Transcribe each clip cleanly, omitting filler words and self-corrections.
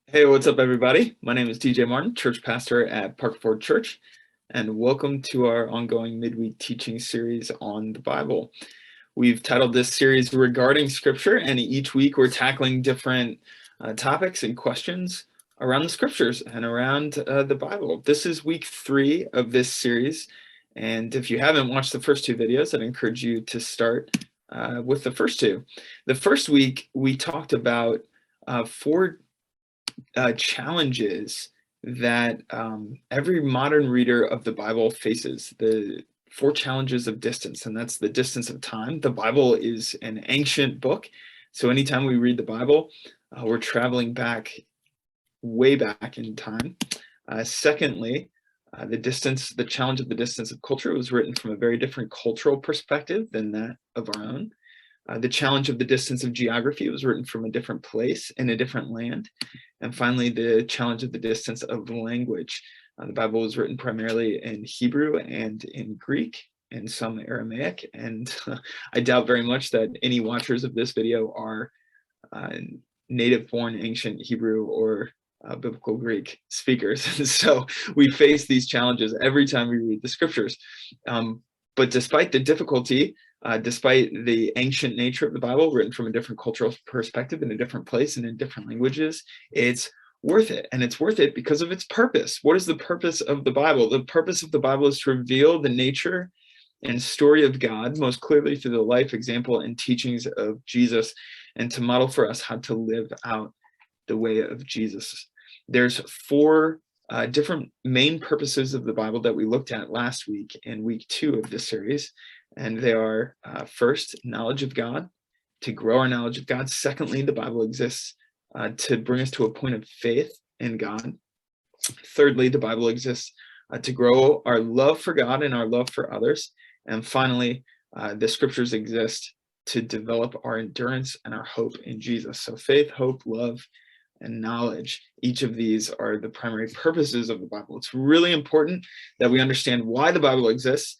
Hey, what's up, everybody? My name is DJ Martin, church pastor at Parkford Church, and welcome to our ongoing midweek teaching series on the Bible. We've titled this series Regarding Scripture, and each week we're tackling different topics and questions around the Scriptures and around the Bible. This is week 3 of this series, and if you haven't watched the first 2 videos, I'd encourage you to start with the first 2. The first week, we talked about 4 challenges that every modern reader of the Bible faces. The 4 challenges of distance, and that's the distance of time. The Bible is an ancient book, so anytime we read the Bible, we're traveling back, way back in time. Secondly, the challenge of the distance of culture was written from a very different cultural perspective than that of our own. The challenge of the distance of geography was written from a different place in a different land. And finally, the challenge of the distance of language. The Bible was written primarily in Hebrew and in Greek and some Aramaic. And I doubt very much that any watchers of this video are native-born ancient Hebrew or biblical Greek speakers. So we face these challenges every time we read the scriptures. But despite the difficulty, despite the ancient nature of the Bible, written from a different cultural perspective in a different place and in different languages, it's worth it. And it's worth it because of its purpose. What is the purpose of the Bible? The purpose of the Bible is to reveal the nature and story of God most clearly through the life, example, and teachings of Jesus, and to model for us how to live out the way of Jesus. There's 4 different main purposes of the Bible that we looked at last week in week 2 of this series. And they are first, knowledge of God, to grow our knowledge of God. Secondly, the Bible exists to bring us to a point of faith in God. Thirdly, the Bible exists to grow our love for God and our love for others. And finally, the scriptures exist to develop our endurance and our hope in Jesus. So faith, hope, love, and knowledge. Each of these are the primary purposes of the Bible. It's really important that we understand why the Bible exists,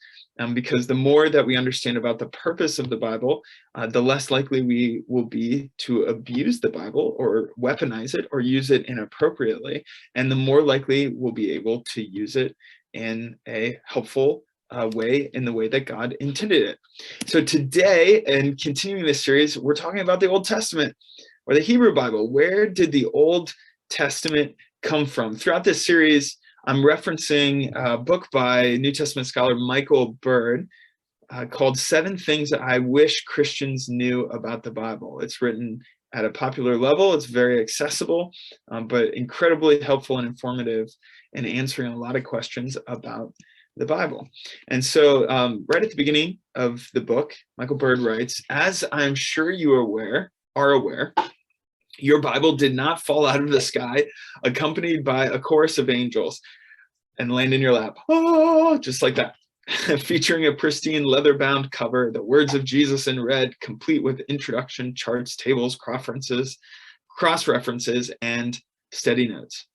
because the more that we understand about the purpose of the Bible, the less likely we will be to abuse the Bible or weaponize it or use it inappropriately, and the more likely we'll be able to use it in a helpful way, in the way that God intended it. So today, and continuing this series, we're talking about the Old Testament, or the Hebrew Bible. Where did the Old Testament come from? Throughout this series, I'm referencing a book by New Testament scholar Michael Bird called 7 Things I Wish Christians Knew About the Bible. It's written at a popular level. It's very accessible, but incredibly helpful and informative in answering a lot of questions about the Bible. And so right at the beginning of the book, Michael Bird writes, "As I'm sure you are aware, your Bible did not fall out of the sky accompanied by a chorus of angels and land in your lap, oh, just like that." Featuring a pristine leather-bound cover, the words of Jesus in red, complete with introduction, charts, tables, cross-references, and steady notes.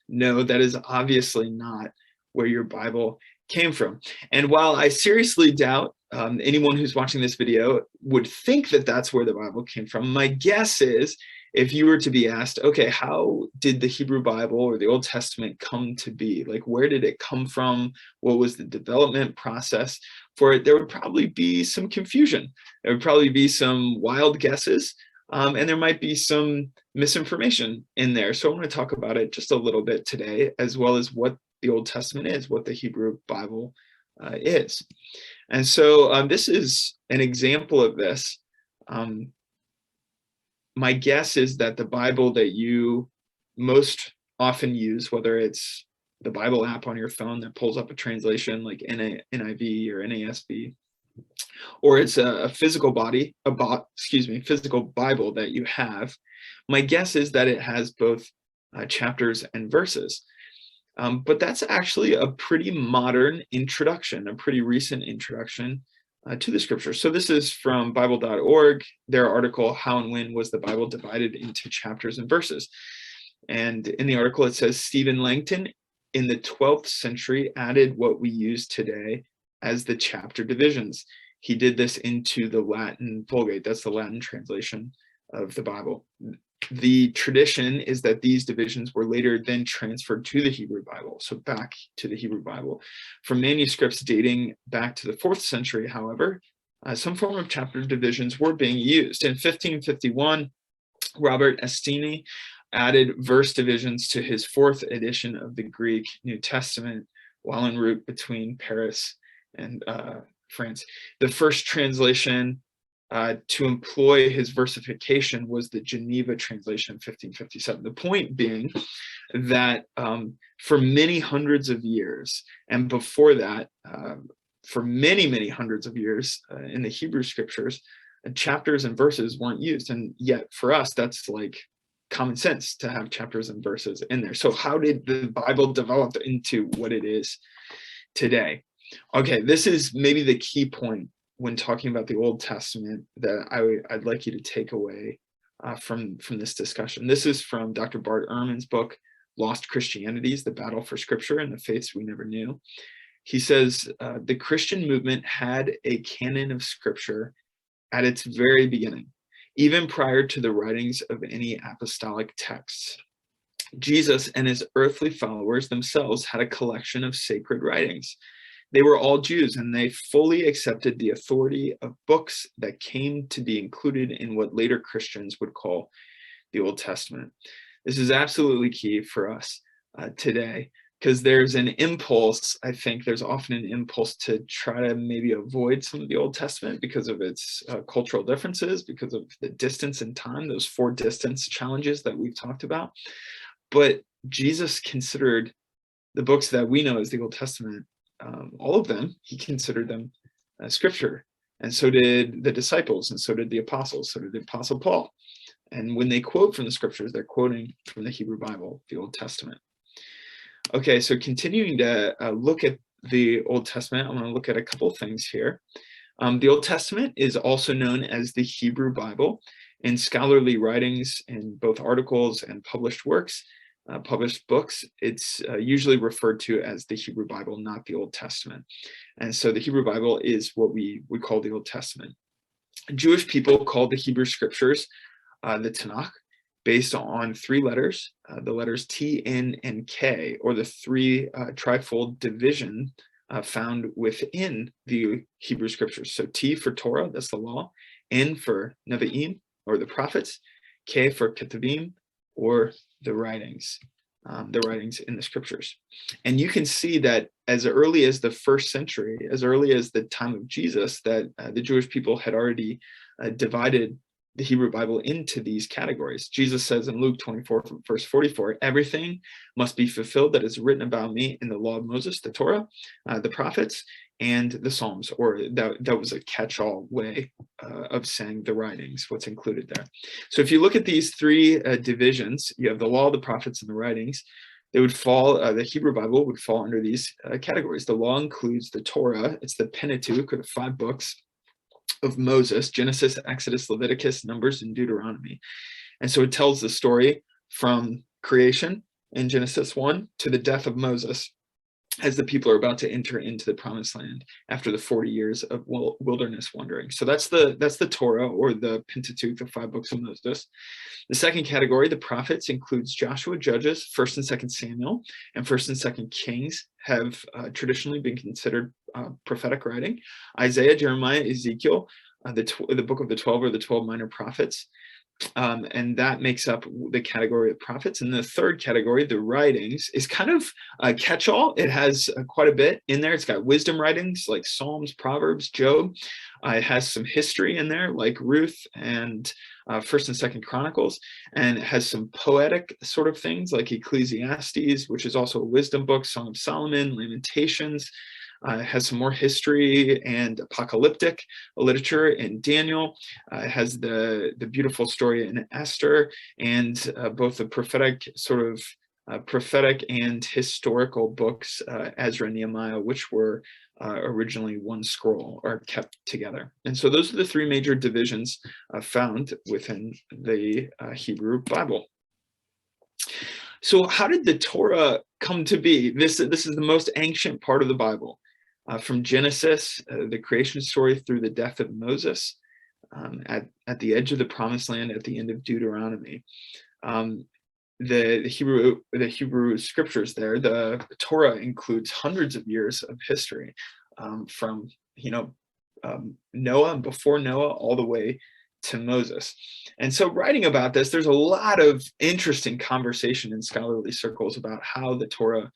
No, that is obviously not where your Bible came from. And while I seriously doubt anyone who's watching this video would think that that's where the Bible came from, my guess is, if you were to be asked, okay, how did the Hebrew Bible or the Old Testament come to be? Like, where did it come from? What was the development process for it? There would probably be some confusion. There would probably be some wild guesses, and there might be some misinformation in there. So I want to talk about it just a little bit today, as well as what the Old Testament is, what the Hebrew Bible is. And so this is an example of this. My guess is that the Bible that you most often use, whether it's the Bible app on your phone that pulls up a translation like NIV or NASB, or it's a physical physical Bible that you have, my guess is that it has both chapters and verses. But that's actually a pretty modern introduction, a pretty recent introduction to the scripture. So this is from Bible.org, their article, How and When Was the Bible Divided into Chapters and Verses? And in the article, it says, Stephen Langton in the 12th century added what we use today as the chapter divisions. He did this into the Latin Vulgate. That's the Latin translation of the Bible. The tradition is that these divisions were later then transferred to the Hebrew Bible, so back to the Hebrew Bible. From manuscripts dating back to the 4th century, however, some form of chapter divisions were being used. In 1551, Robert Estienne added verse divisions to his 4th edition of the Greek New Testament while en route between Paris and France. The first translation to employ his versification was the Geneva translation in 1557. The point being that for many hundreds of years, and before that, for many, many hundreds of years in the Hebrew scriptures, chapters and verses weren't used. And yet for us, that's like common sense to have chapters and verses in there. So how did the Bible develop into what it is today? Okay, this is maybe the key point when talking about the Old Testament that I'd like you to take away from this discussion. This is from Dr. Bart Ehrman's book, Lost Christianities, The Battle for Scripture and the Faiths We Never Knew. He says, the Christian movement had a canon of Scripture at its very beginning, even prior to the writings of any apostolic texts. Jesus and his earthly followers themselves had a collection of sacred writings. They were all Jews, and they fully accepted the authority of books that came to be included in what later Christians would call the Old Testament. This is absolutely key for us today, because there's an impulse, I think there's often an impulse to try to maybe avoid some of the Old Testament because of its cultural differences, because of the distance and time, those 4 distance challenges that we've talked about. But Jesus considered the books that we know as the Old Testament, all of them, he considered them Scripture. And so did the disciples, and so did the apostles, so did the Apostle Paul. And when they quote from the Scriptures, they're quoting from the Hebrew Bible, the Old Testament. Okay, so continuing to look at the Old Testament, I want to look at a couple of things here. The Old Testament is also known as the Hebrew Bible. In scholarly writings, in both articles and published works, published books, it's usually referred to as the Hebrew Bible, not the Old Testament. And so the Hebrew Bible is what we call the Old Testament. Jewish people called the Hebrew Scriptures the Tanakh, based on 3 letters, the letters T, N, and K, or the 3 trifold division found within the Hebrew Scriptures. So T for Torah, that's the law, N for Nevi'im, or the prophets, K for Ketuvim, or the writings in the Scriptures. And you can see that as early as the 1st century, as early as the time of Jesus, that the Jewish people had already divided the Hebrew Bible into these categories. Jesus says in Luke 24, verse 44, everything must be fulfilled that is written about me in the law of Moses, the Torah, the prophets, and the Psalms, or that was a catch-all way of saying the writings, what's included there. So if you look at these 3 divisions, you have the law, the prophets, and the writings. They would fall, the Hebrew Bible would fall under these categories. The law includes the Torah, it's the Pentateuch, or the 5 books of Moses, Genesis, Exodus, Leviticus, Numbers, and Deuteronomy. And so it tells the story from creation in Genesis 1 to the death of Moses, as the people are about to enter into the promised land after the 40 years of wilderness wandering. So that's the Torah, or the Pentateuch, the 5 books of Moses. The second category, the prophets, includes Joshua, Judges, 1st and 2nd Samuel, and 1st and 2nd Kings have traditionally been considered prophetic writing. Isaiah, Jeremiah, Ezekiel, the book of the 12, or the 12 minor prophets. And that makes up the category of prophets. And the third category, the writings, is kind of a catch-all. It has quite a bit in there. It's got wisdom writings like Psalms, Proverbs, Job. It has some history in there like Ruth and 1st and 2nd Chronicles. And it has some poetic sort of things like Ecclesiastes, which is also a wisdom book, Song of Solomon, Lamentations. It has some more history and apocalyptic literature in Daniel. It has the beautiful story in Esther, and both the prophetic and historical books, Ezra and Nehemiah, which were originally one scroll, are kept together. And so those are the 3 major divisions found within the Hebrew Bible. So how did the Torah come to be? This is the most ancient part of the Bible. From Genesis, the creation story, through the death of Moses, at the edge of the promised land at the end of Deuteronomy. The Hebrew scriptures there, the Torah includes hundreds of years of history, from Noah and before Noah all the way to Moses. And so writing about this, there's a lot of interesting conversation in scholarly circles about how the Torah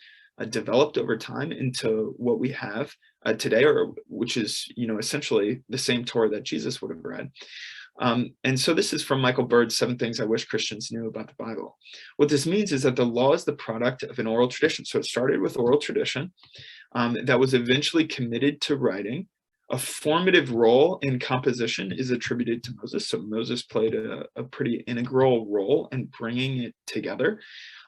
developed over time into what we have today, or which is essentially the same Torah that Jesus would have read. And so this is from Michael Bird's 7 Things I Wish Christians Knew About the Bible. What this means is that the law is the product of an oral tradition. So it started with oral tradition that was eventually committed to writing. A formative role in composition is attributed to Moses. So Moses played a pretty integral role in bringing it together.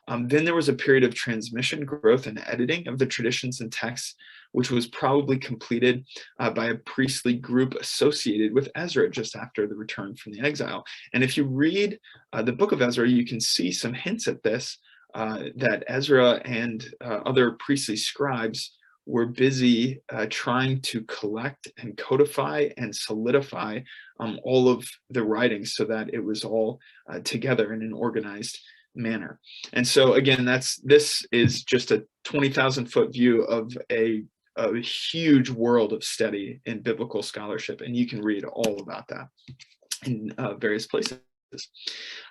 Then there was a period of transmission, growth, and editing of the traditions and texts, which was probably completed by a priestly group associated with Ezra just after the return from the exile. And if you read the book of Ezra, you can see some hints at this, that Ezra and other priestly scribes were busy trying to collect and codify and solidify all of the writings so that it was all together in an organized manner. And so again, this is just a 20,000-foot view of a huge world of study in biblical scholarship, and you can read all about that in various places.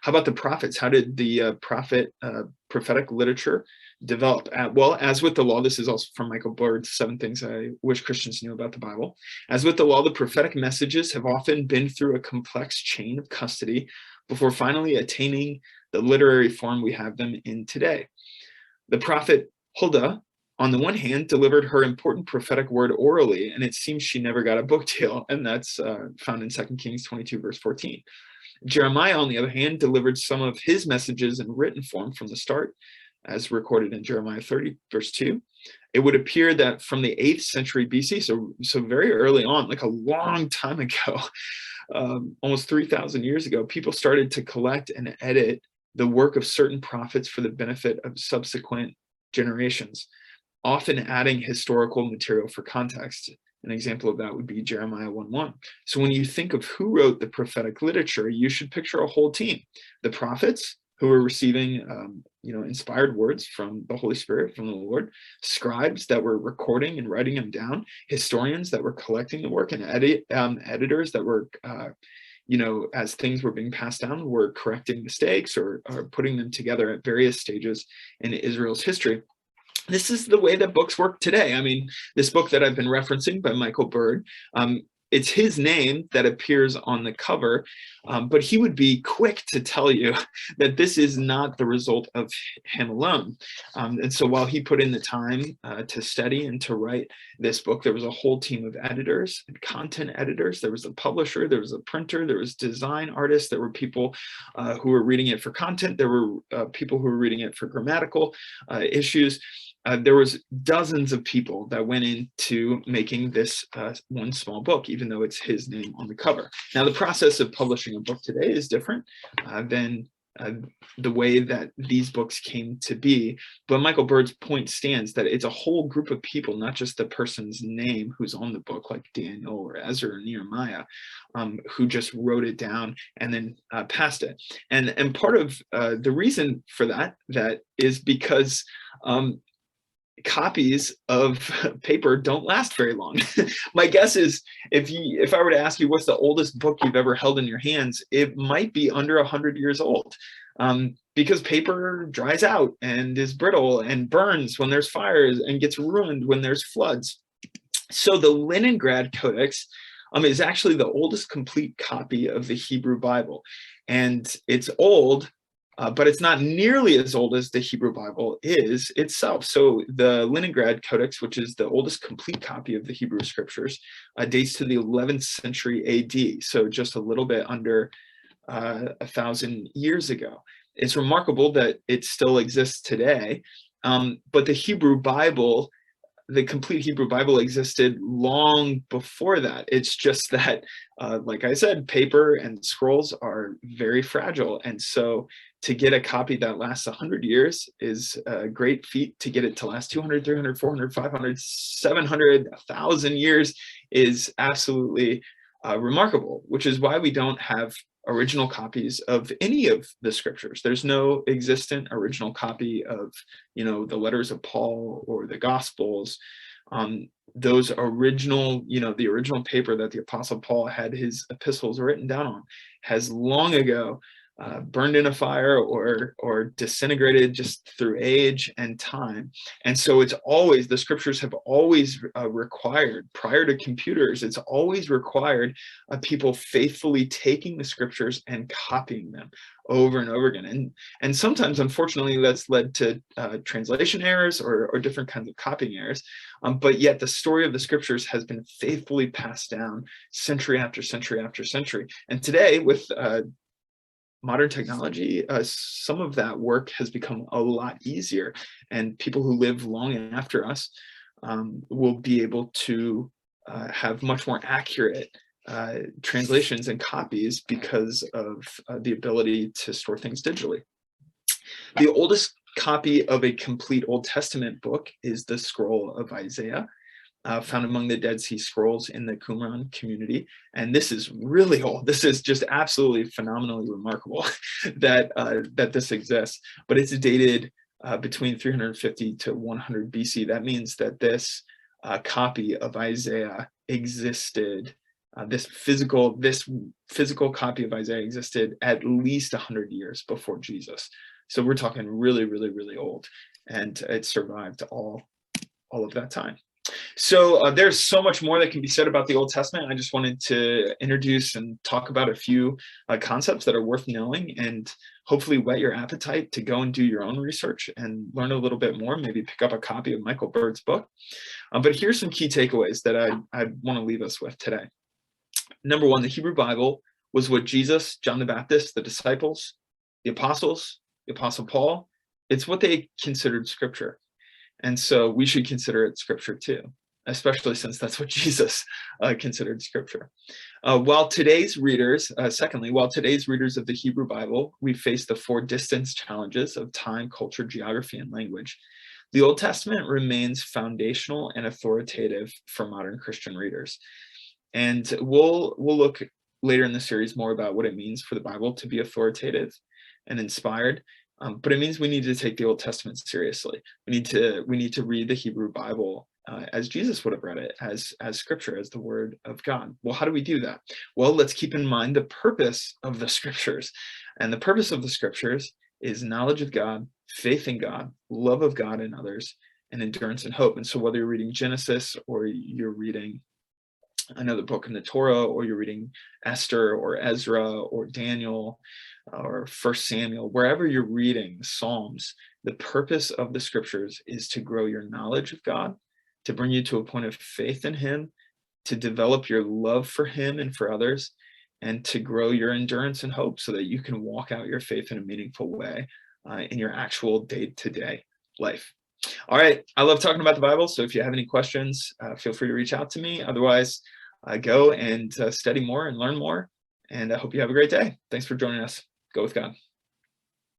How about the prophets? How did the prophetic literature develop? Well, as with the law, this is also from Michael Bird's 7 Things I Wish Christians Knew About the Bible. As with the law, the prophetic messages have often been through a complex chain of custody before finally attaining the literary form we have them in today. The prophet Huldah, on the one hand, delivered her important prophetic word orally, and it seems she never got a book deal, and that's found in 2 Kings 22, verse 14. Jeremiah, on the other hand, delivered some of his messages in written form from the start, as recorded in Jeremiah 30, verse 2. It would appear that from the 8th century BC, so very early on, like a long time ago, almost 3,000 years ago, people started to collect and edit the work of certain prophets for the benefit of subsequent generations, often adding historical material for context. An example of that would be Jeremiah 1:1. So when you think of who wrote the prophetic literature, you should picture a whole team. The prophets, who were receiving inspired words from the Holy Spirit, from the Lord, scribes that were recording and writing them down, historians that were collecting the work, and editors that were as things were being passed down, were correcting mistakes or putting them together at various stages in Israel's history. This is the way that books work today. I mean, this book that I've been referencing by Michael Bird, it's his name that appears on the cover, but he would be quick to tell you that this is not the result of him alone. And so while he put in the time to study and to write this book, there was a whole team of editors and content editors. There was a publisher, there was a printer, there was design artists, there were people who were reading it for content, there were people who were reading it for grammatical issues. There was dozens of people that went into making this one small book, even though it's his name on the cover. Now, the process of publishing a book today is different than the way that these books came to be. But Michael Bird's point stands that it's a whole group of people, not just the person's name who's on the book, like Daniel or Ezra or Nehemiah, who just wrote it down and then passed it. And part of the reason for that is because copies of paper don't last very long. My guess is if I were to ask you what's the oldest book you've ever held in your hands, it might be under 100 years old, because paper dries out and is brittle and burns when there's fires and gets ruined when there's floods. So the Leningrad Codex is actually the oldest complete copy of the Hebrew Bible, and it's old, but it's not nearly as old as the Hebrew Bible is itself. So the Leningrad Codex, which is the oldest complete copy of the Hebrew Scriptures, dates to the 11th century AD, so just a little bit under 1,000 years ago. It's remarkable that it still exists today, but the Hebrew Bible, the complete Hebrew Bible, existed long before that. It's just that, like I said, paper and scrolls are very fragile. And so to get a copy that lasts 100 years is a great feat. To get it to last 200, 300, 400, 500, 700, 1,000 years is absolutely remarkable, which is why we don't have original copies of any of the scriptures. There's no existent original copy of, the letters of Paul or the Gospels. Those original, the original paper that the Apostle Paul had his epistles written down on has long ago burned in a fire or disintegrated just through age and time. And so the scriptures have always required, prior to computers, it's always required people faithfully taking the scriptures and copying them over and over again. And sometimes, unfortunately, that's led to translation errors or different kinds of copying errors. But yet the story of the scriptures has been faithfully passed down century after century after century. And today, with modern technology, some of that work has become a lot easier, and people who live long after us will be able to have much more accurate translations and copies because of the ability to store things digitally. The oldest copy of a complete Old Testament book is the Scroll of Isaiah, found among the Dead Sea Scrolls in the Qumran community. And this is really old. This is just absolutely phenomenally remarkable that this exists. But it's dated between 350 to 100 BC. That means that this copy of Isaiah existed. This physical copy of Isaiah existed at least 100 years before Jesus. So we're talking really, really, really old, and it survived all of that time. So there's so much more that can be said about the Old Testament. I just wanted to introduce and talk about a few concepts that are worth knowing, and hopefully whet your appetite to go and do your own research and learn a little bit more, maybe pick up a copy of Michael Bird's book. But here's some key takeaways that I want to leave us with today. Number one, the Hebrew Bible was what Jesus, John the Baptist, the disciples, the apostles, the Apostle Paul, it's what they considered scripture. And so we should consider it scripture too, especially since that's what Jesus considered scripture. While today's readers of the Hebrew Bible, we face the 4 distance challenges of time, culture, geography, and language, the Old Testament remains foundational and authoritative for modern Christian readers. And we'll look later in the series more about what it means for the Bible to be authoritative and inspired. But it means we need to take the Old Testament seriously. We need to read the Hebrew Bible as Jesus would have read it, as scripture, as the word of God. Well, how do we do that? Well, let's keep in mind the purpose of the scriptures. And the purpose of the scriptures is knowledge of God, faith in God, love of God and others, and endurance and hope. And so whether you're reading Genesis or you're reading another book in the Torah, or you're reading Esther or Ezra or Daniel or 1 Samuel, wherever you're reading the Psalms, the purpose of the scriptures is to grow your knowledge of God, to bring you to a point of faith in him, to develop your love for him and for others, and to grow your endurance and hope so that you can walk out your faith in a meaningful way in your actual day-to-day life. All right, I love talking about the Bible, so if you have any questions, feel free to reach out to me. Otherwise, go and study more and learn more, and I hope you have a great day. Thanks for joining us. Go with God.